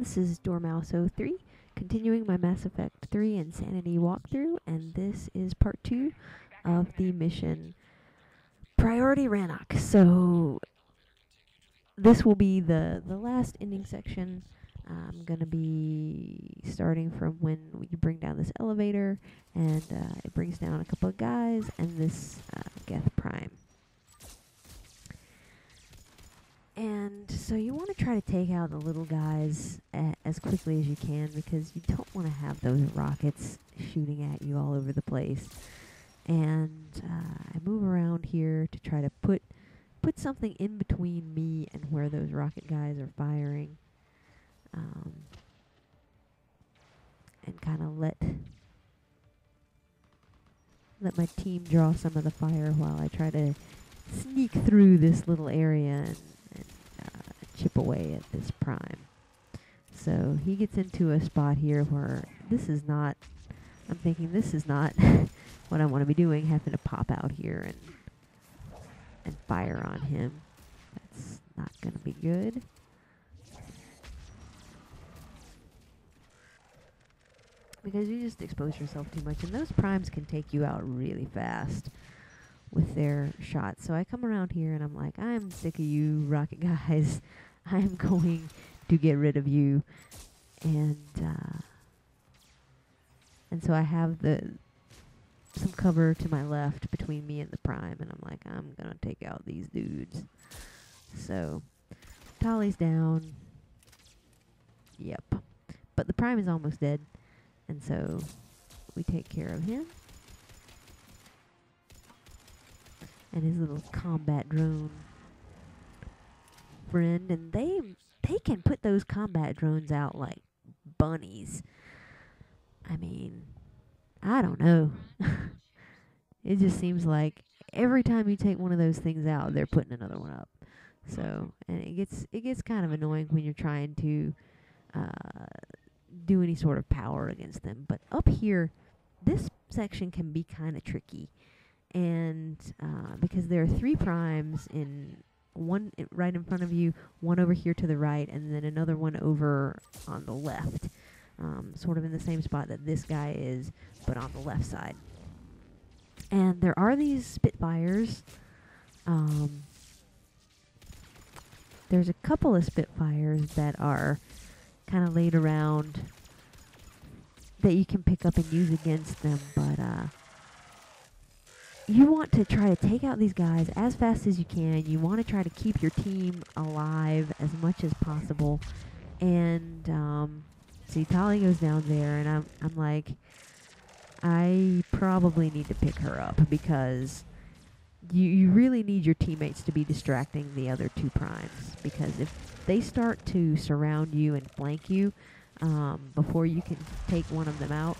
this is Dormouse03, continuing my Mass Effect 3 Insanity walkthrough, and this is part 2 of the mission Priority Rannoch. So this will be the last ending section. I'm going to be starting from when you bring down this elevator, and it brings down a couple of guys and this Geth Prime. And so you want to try to take out the little guys as quickly as you can, because you don't want to have those rockets shooting at you all over the place. And I move around here to try to put something in between me and where those rocket guys are firing. And kind of let my team draw some of the fire while I try to sneak through this little area and chip away at this prime. So he gets into a spot here where I'm thinking this is not what I want to be doing, having to pop out here and fire on him. That's not going to be good. Because you just expose yourself too much, and those primes can take you out really fast with their shots. So I come around here and I'm like, I'm sick of you rocket guys. I'm going to get rid of you. And so I have some cover to my left between me and the prime, and I'm like, I'm gonna take out these dudes. So Tali's down. Yep. But the prime is almost dead, and so we take care of him. And his little combat drone friend, and they can put those combat drones out like bunnies. I mean, I don't know. It just seems like every time you take one of those things out, they're putting another one up. So, and it gets kind of annoying when you're trying to do any sort of power against them. But up here, this section can be kind of tricky. And because there are 3 primes one right in front of you, one over here to the right, and then another one over on the left, sort of in the same spot that this guy is, but on the left side. And there are these Spitfires. There's a couple of Spitfires that are kind of laid around that you can pick up and use against them, but you want to try to take out these guys as fast as you can. You want to try to keep your team alive as much as possible. And see, Tali goes down there, and I'm like, I probably need to pick her up, because you really need your teammates to be distracting the other 2 primes, because if they start to surround you and flank you before you can take one of them out,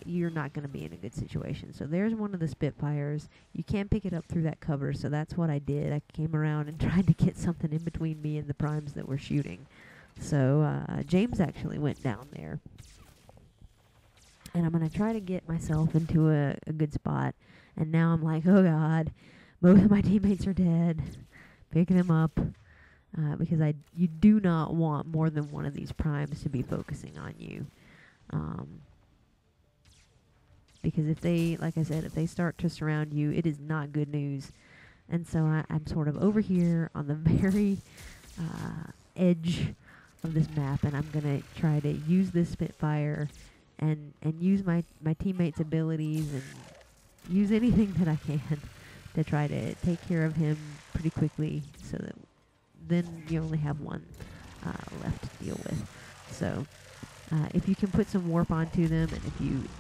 you're not going to be in a good situation. So there's one of the Spitfires. You can pick it up through that cover, so that's what I did. I came around and tried to get something in between me and the primes that were shooting. So James actually went down there. And I'm going to try to get myself into a good spot. And now I'm like, oh God, both of my teammates are dead. Picking them up. Because you do not want more than one of these primes to be focusing on you. Because if they, like I said, if they start to surround you, it is not good news. And so I'm sort of over here on the very edge of this map, and I'm going to try to use this Spitfire and use my teammates' abilities and use anything that I can to try to take care of him pretty quickly, so that then you only have one left to deal with. So if you can put some warp onto them, and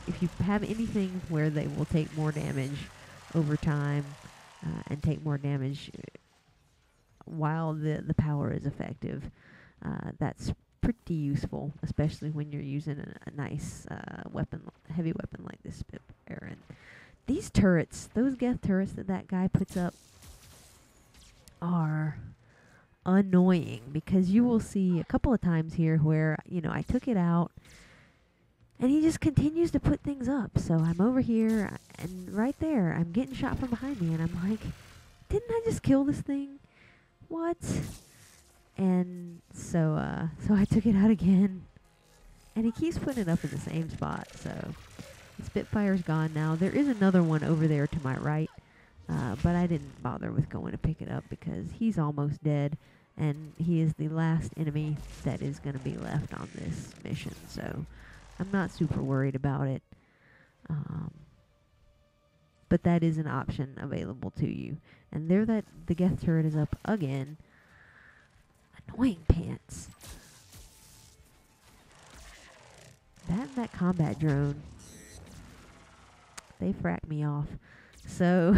if you have anything where they will take more damage over time and take more damage while the power is effective, that's pretty useful, especially when you're using a nice heavy weapon like this Spitfire. And these turrets, those Geth turrets that guy puts up, are annoying, because you will see a couple of times here where, I took it out and he just continues to put things up. So I'm over here, and right there I'm getting shot from behind me, and I'm like, didn't I just kill this thing? What? And so I took it out again, and he keeps putting it up in the same spot. So the Spitfire's gone now. There is another one over there to my right, but I didn't bother with going to pick it up because he's almost dead, and he is the last enemy that is going to be left on this mission. So I'm not super worried about it. But that is an option available to you. And there the Geth turret is up again. Annoying pants. That combat drone, they frack me off. So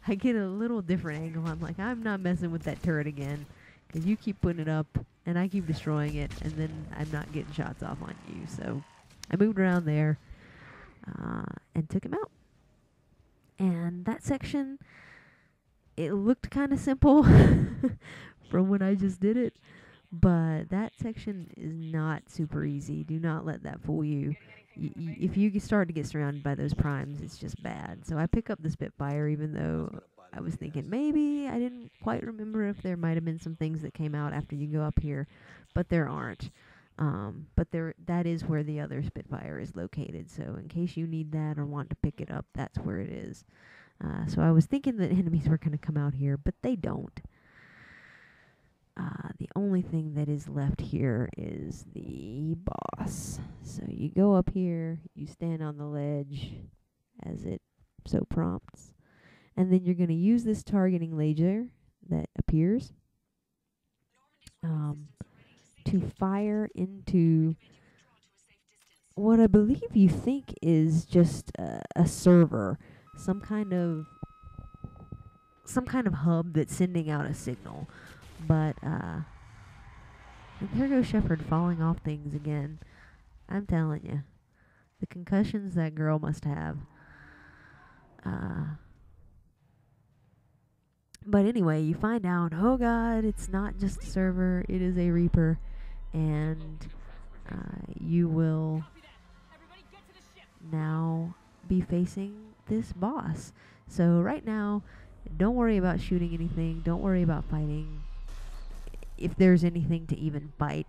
I get a little different angle. I'm like, I'm not messing with that turret again, because you keep putting it up and I keep destroying it, and then I'm not getting shots off on you. So I moved around there and took him out. And that section, it looked kind of simple from when I just did it, but that section is not super easy. Do not let that fool you. If you start to get surrounded by those primes, it's just bad. So I pick up the Spitfire, even though I was thinking maybe I didn't quite remember if there might have been some things that came out after you go up here, but there aren't. But that is where the other Spitfire is located. So in case you need that or want to pick it up, that's where it is. So I was thinking that enemies were going to come out here, but they don't. The only thing that is left here is the boss. So you go up here, you stand on the ledge as it so prompts, and then you're going to use this targeting laser that appears to fire into what I believe you think is just a server, some kind of hub that's sending out a signal. But and there goes Shepard falling off things again. I'm telling you, the concussions that girl must have. But anyway, you find out, oh god, it's not just a server, it is a Reaper, and you will now be facing this boss. So right now, don't worry about shooting anything, don't worry about fighting, if there's anything to even fight.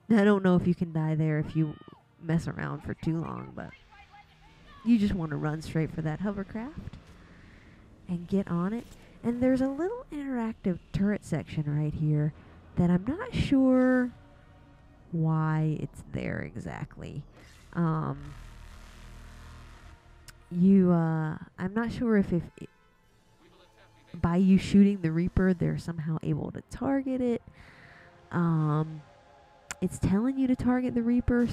I don't know if you can die there if you mess around for too long, but you just want to run straight for that hovercraft and get on it. And there's a little interactive turret section right here that I'm not sure why it's there exactly. I'm not sure if by you shooting the Reaper, they're somehow able to target it. It's telling you to target the Reaper,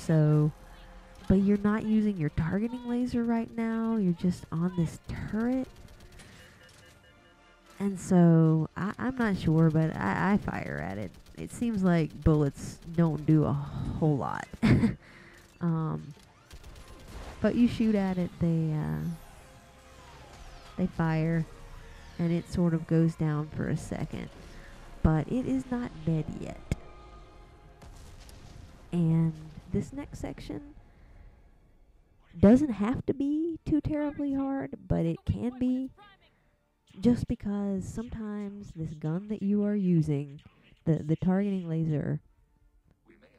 but you're not using your targeting laser right now. You're just on this turret. And so, I'm not sure, but I fire at it. It seems like bullets don't do a whole lot. But you shoot at it, they fire, and it sort of goes down for a second. But it is not dead yet. And this next section doesn't have to be too terribly hard, but it can be, just because sometimes this gun that you are using, the targeting laser,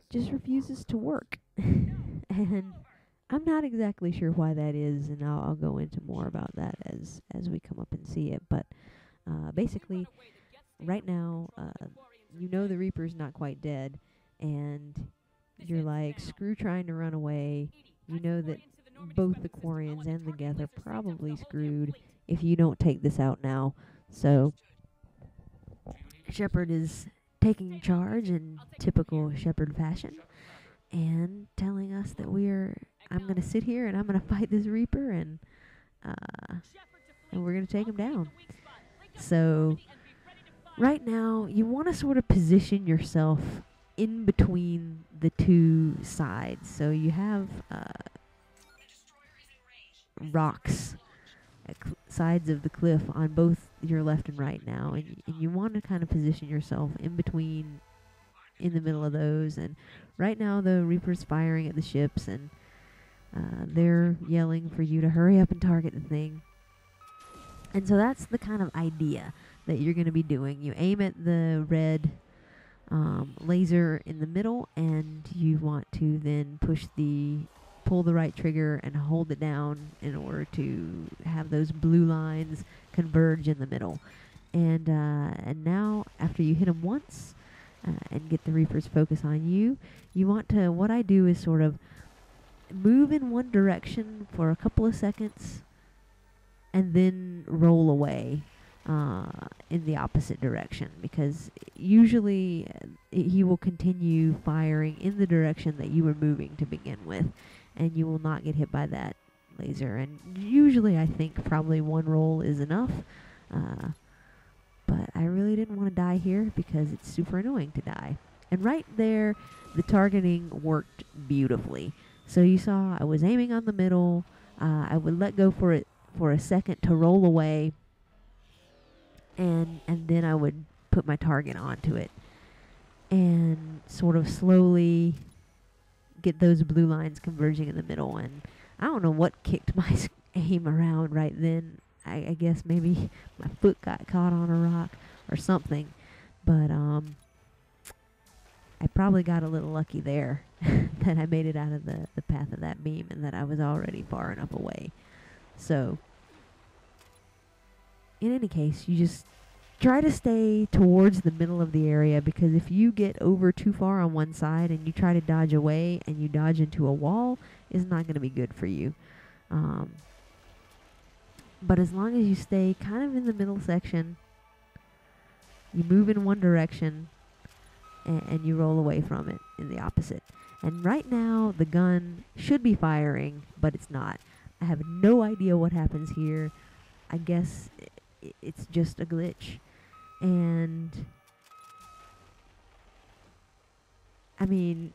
just refuses to work. And I'm not exactly sure why that is, and I'll go into more about that as we come up and see it. But basically, right now, you know the Reaper's not quite dead, and you're like, screw trying to run away. You know that both the Quarians and the Geth are probably screwed if you don't take this out now. So Shepard is taking charge in typical Shepard fashion and telling us that I'm going to sit here and I'm going to fight this Reaper, and we're going to take him down. So right now, you want to sort of position yourself in between the two sides. So you have rocks at sides of the cliff on both your left and right now, and you want to kind of position yourself in between, in the middle of those. And right now the Reaper's firing at the ships, and they're yelling for you to hurry up and target the thing. And so that's the kind of idea that you're going to be doing. You aim at the red laser in the middle, and you want to then pull the right trigger and hold it down in order to have those blue lines converge in the middle. And now, after you hit them once and get the Reaper's focus on you, you want to, what I do is sort of move in one direction for a couple of seconds and then roll away in the opposite direction, because usually he will continue firing in the direction that you were moving to begin with, and you will not get hit by that laser. And usually I think probably one roll is enough, but I really didn't want to die here because it's super annoying to die. And right there, the targeting worked beautifully. So you saw I was aiming on the middle. I would let go for it for a second to roll away, and then I would put my target onto it and sort of slowly get those blue lines converging in the middle. And I don't know what kicked my aim around right then. I guess maybe my foot got caught on a rock or something, but I probably got a little lucky there that I made it out of the path of that beam and that I was already far enough away. So, in any case, you just try to stay towards the middle of the area, because if you get over too far on one side and you try to dodge away and you dodge into a wall, it's not going to be good for you. But as long as you stay kind of in the middle section, you move in one direction, and you roll away from it in the opposite. And right now, the gun should be firing, but it's not. I have no idea what happens here. I guess it's just a glitch. And I mean,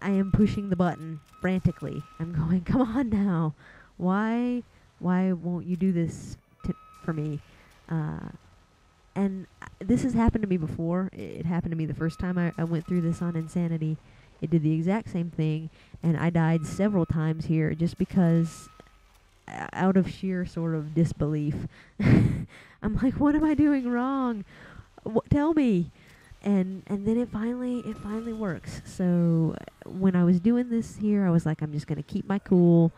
I am pushing the button frantically. I'm going, come on now. Why won't you do this for me? And this has happened to me before. It happened to me the first time I went through this on Insanity. It did the exact same thing, and I died several times here just because, out of sheer sort of disbelief. I'm like, what am I doing wrong? Tell me. And then it finally works. So when I was doing this here, I was like, I'm just going to keep my cool.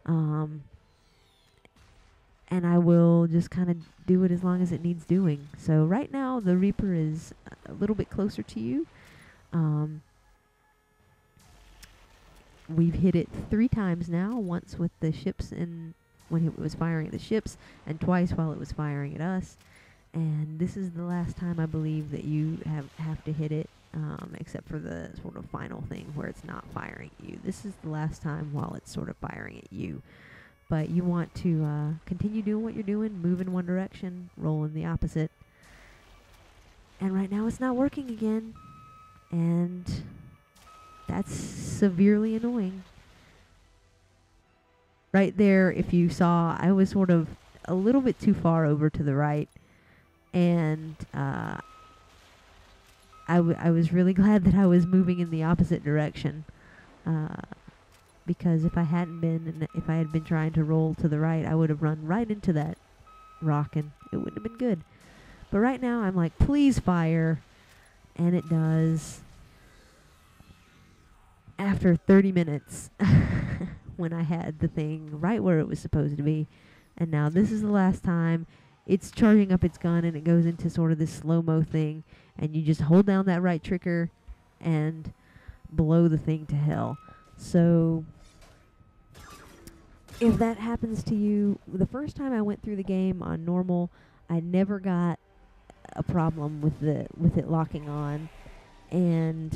And I will just kind of do it as long as it needs doing. So right now, the Reaper is a little bit closer to you. We've hit it 3 times now, once with the ships when it was firing at the ships, and twice while it was firing at us. And this is the last time, I believe, that you have to hit it, except for the sort of final thing where it's not firing at you. This is the last time while it's sort of firing at you. But you want to continue doing what you're doing, move in one direction, roll in the opposite. And right now it's not working again. And that's severely annoying. Right there, if you saw, I was sort of a little bit too far over to the right. And I was really glad that I was moving in the opposite direction. Because if I hadn't been, and if I had been trying to roll to the right, I would have run right into that rock, and it wouldn't have been good. But right now, I'm like, please fire. And it does. After 30 minutes, when I had the thing right where it was supposed to be. And now this is the last time. It's charging up its gun, and it goes into sort of this slow-mo thing. And you just hold down that right trigger and blow the thing to hell. So, if that happens to you, the first time I went through the game on normal, I never got a problem with it locking on. And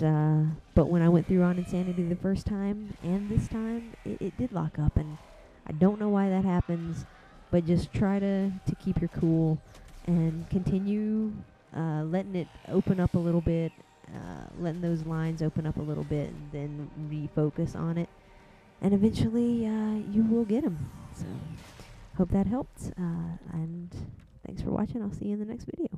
but when I went through on Insanity the first time and this time, it did lock up, and I don't know why that happens. But just try to keep your cool and continue letting it open up a little bit. Letting those lines open up a little bit, and then refocus on it, and eventually you will get them. So hope that helped, and thanks for watching. I'll see you in the next video.